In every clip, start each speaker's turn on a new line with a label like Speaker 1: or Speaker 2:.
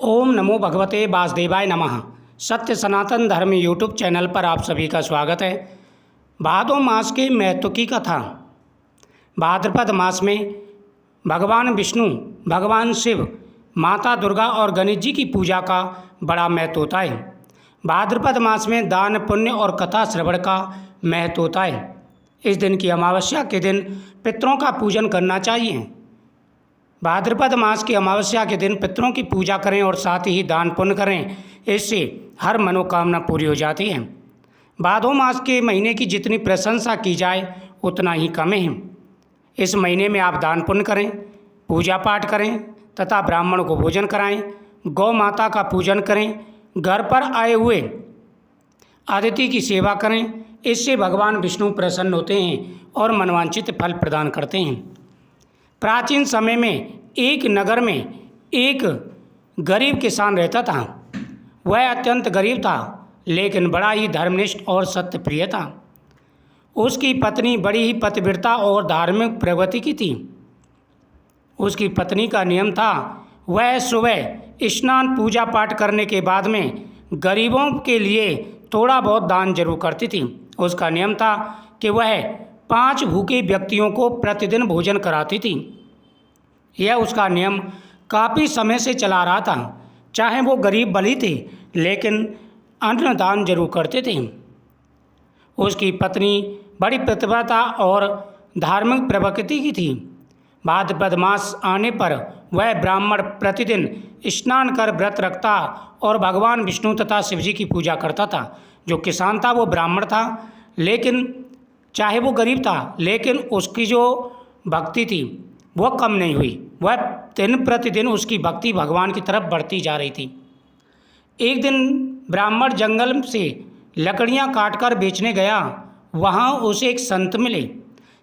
Speaker 1: ओम नमो भगवते वासुदेवाय नमः। सत्य सनातन धर्म यूट्यूब चैनल पर आप सभी का स्वागत है। भादो मास के महत्व की कथा। भाद्रपद मास में भगवान विष्णु, भगवान शिव, माता दुर्गा और गणेश जी की पूजा का बड़ा महत्व होता है। भाद्रपद मास में दान, पुण्य और कथा श्रवण का महत्व होता है। इस दिन की अमावस्या के दिन पितरों का पूजन करना चाहिए। भाद्रपद मास की अमावस्या के दिन पितरों की पूजा करें और साथ ही दान पुण्य करें, इससे हर मनोकामना पूरी हो जाती है। भादो मास के महीने की जितनी प्रशंसा की जाए उतना ही कम है। इस महीने में आप दान पुण्य करें, पूजा पाठ करें तथा ब्राह्मण को भोजन कराएं, गौ माता का पूजन करें, घर पर आए हुए अतिथि की सेवा करें। इससे भगवान विष्णु प्रसन्न होते हैं और मनवांछित फल प्रदान करते हैं। प्राचीन समय में एक नगर में एक गरीब किसान रहता था। वह अत्यंत गरीब था, लेकिन बड़ा ही धर्मनिष्ठ और सत्यप्रिय था। उसकी पत्नी बड़ी ही पतिव्रता और धार्मिक प्रवृत्ति की थी। उसकी पत्नी का नियम था, वह सुबह स्नान पूजा पाठ करने के बाद में गरीबों के लिए थोड़ा बहुत दान जरूर करती थी। उसका नियम था कि वह 5 भूखे व्यक्तियों को प्रतिदिन भोजन कराती थी। यह उसका नियम काफ़ी समय से चला रहा था। चाहे वो गरीब भली थे, लेकिन अन्न दान जरूर करते थे। उसकी पत्नी बड़ी प्रतिभाता और धार्मिक प्रवृत्ति की थी। भाद्रपद मास आने पर वह ब्राह्मण प्रतिदिन स्नान कर व्रत रखता और भगवान विष्णु तथा शिव जी की पूजा करता था। जो किसान था वो ब्राह्मण था, लेकिन चाहे वो गरीब था, लेकिन उसकी जो भक्ति थी वह कम नहीं हुई। वह दिन प्रतिदिन उसकी भक्ति भगवान की तरफ बढ़ती जा रही थी। एक दिन ब्राह्मण जंगल से लकड़ियां काटकर बेचने गया। वहां उसे एक संत मिले।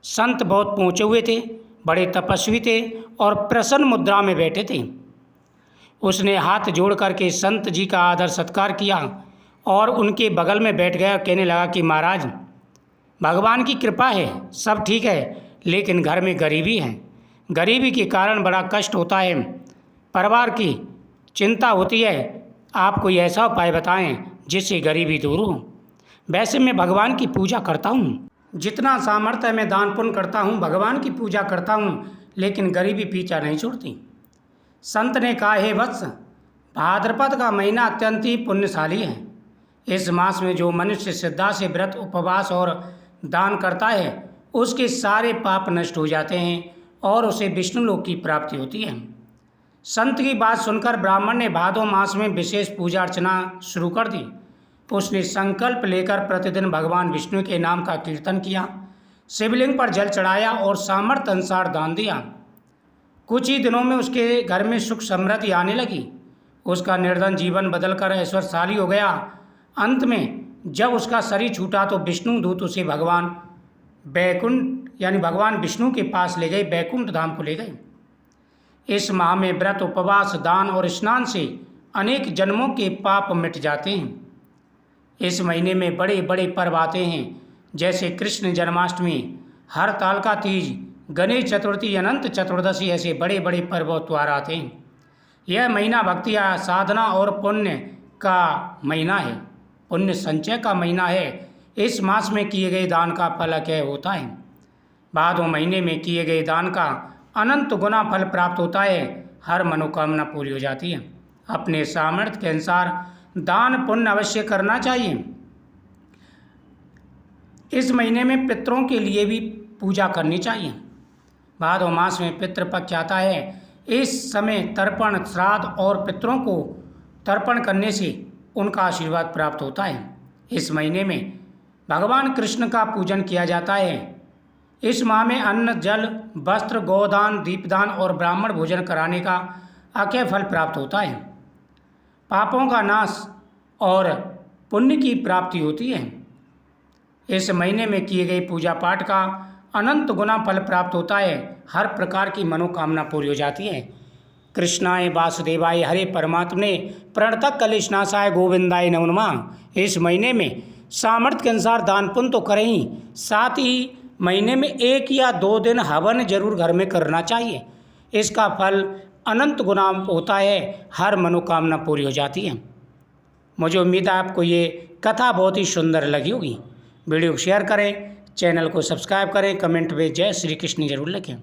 Speaker 1: संत बहुत पहुँचे हुए थे, बड़े तपस्वी थे और प्रसन्न मुद्रा में बैठे थे। उसने हाथ जोड़ करके संत जी का आदर सत्कार किया और उनके बगल में बैठ गया। कहने लगा कि महाराज, भगवान की कृपा है, सब ठीक है, लेकिन घर में गरीबी है। गरीबी के कारण बड़ा कष्ट होता है, परिवार की चिंता होती है। आप कोई ऐसा उपाय बताएं जिससे गरीबी दूर हो। वैसे मैं भगवान की पूजा करता हूँ, जितना सामर्थ्य है मैं दान पुण्य करता हूँ, भगवान की पूजा करता हूँ, लेकिन गरीबी पीछा नहीं छोड़ती। संत ने कहा, हे वत्स, भाद्रपद का महीना अत्यंत ही पुण्यशाली है। इस मास में जो मनुष्य श्रद्धा से व्रत, उपवास और दान करता है, उसके सारे पाप नष्ट हो जाते हैं और उसे विष्णु लोक की प्राप्ति होती है। संत की बात सुनकर ब्राह्मण ने भादो मास में विशेष पूजा अर्चना शुरू कर दी। उसने संकल्प लेकर प्रतिदिन भगवान विष्णु के नाम का कीर्तन किया, शिवलिंग पर जल चढ़ाया और सामर्थ्य अनुसार दान दिया। कुछ ही दिनों में उसके घर में सुख समृद्धि आने लगी। उसका निर्धन जीवन बदलकर ऐश्वर्यशाली हो गया। अंत में जब उसका शरीर छूटा तो विष्णु दूत उसे भगवान बैकुंठ यानी भगवान विष्णु के पास ले गए, बैकुंठ धाम को ले गए। इस माह में व्रत, उपवास, दान और स्नान से अनेक जन्मों के पाप मिट जाते हैं। इस महीने में बड़े बड़े पर्व आते हैं, जैसे कृष्ण जन्माष्टमी, हरतालिका तीज, गणेश चतुर्थी, अनंत चतुर्दशी। ऐसे बड़े बड़े पर्व और त्योहार आते हैं। यह महीना भक्ति, साधना और पुण्य का महीना है, पुण्य संचय का महीना है। इस मास में किए गए दान का फल अक्षय होता है। भादो महीने में किए गए दान का अनंत गुना फल प्राप्त होता है। हर मनोकामना पूरी हो जाती है। अपने सामर्थ्य के अनुसार दान पुण्य अवश्य करना चाहिए। इस महीने में पितरों के लिए भी पूजा करनी चाहिए। भादो मास में पितृपक्ष आता है। इस समय तर्पण, श्राद्ध और पितरों को तर्पण करने से उनका आशीर्वाद प्राप्त होता है। इस महीने में भगवान कृष्ण का पूजन किया जाता है। इस माह में अन्न, जल, वस्त्र, गोदान, दीपदान और ब्राह्मण भोजन कराने का अक्षय फल प्राप्त होता है। पापों का नाश और पुण्य की प्राप्ति होती है। इस महीने में किए गए पूजा पाठ का अनंत गुना फल प्राप्त होता है। हर प्रकार की मनोकामना पूरी हो जाती है। कृष्णाय वासुदेवाय हरे परमात्मने प्रणतः कलेशनाशाय गोविंदाय नमो नमः। इस महीने में सामर्थ्य के अनुसार दान पुण्य तो करें ही, साथ ही महीने में 1 या 2 दिन हवन जरूर घर में करना चाहिए। इसका फल अनंत गुना होता है, हर मनोकामना पूरी हो जाती है। मुझे उम्मीद है आपको ये कथा बहुत ही सुंदर लगी होगी। वीडियो को शेयर करें, चैनल को सब्सक्राइब करें, कमेंट में जय श्री कृष्ण जरूर लिखें।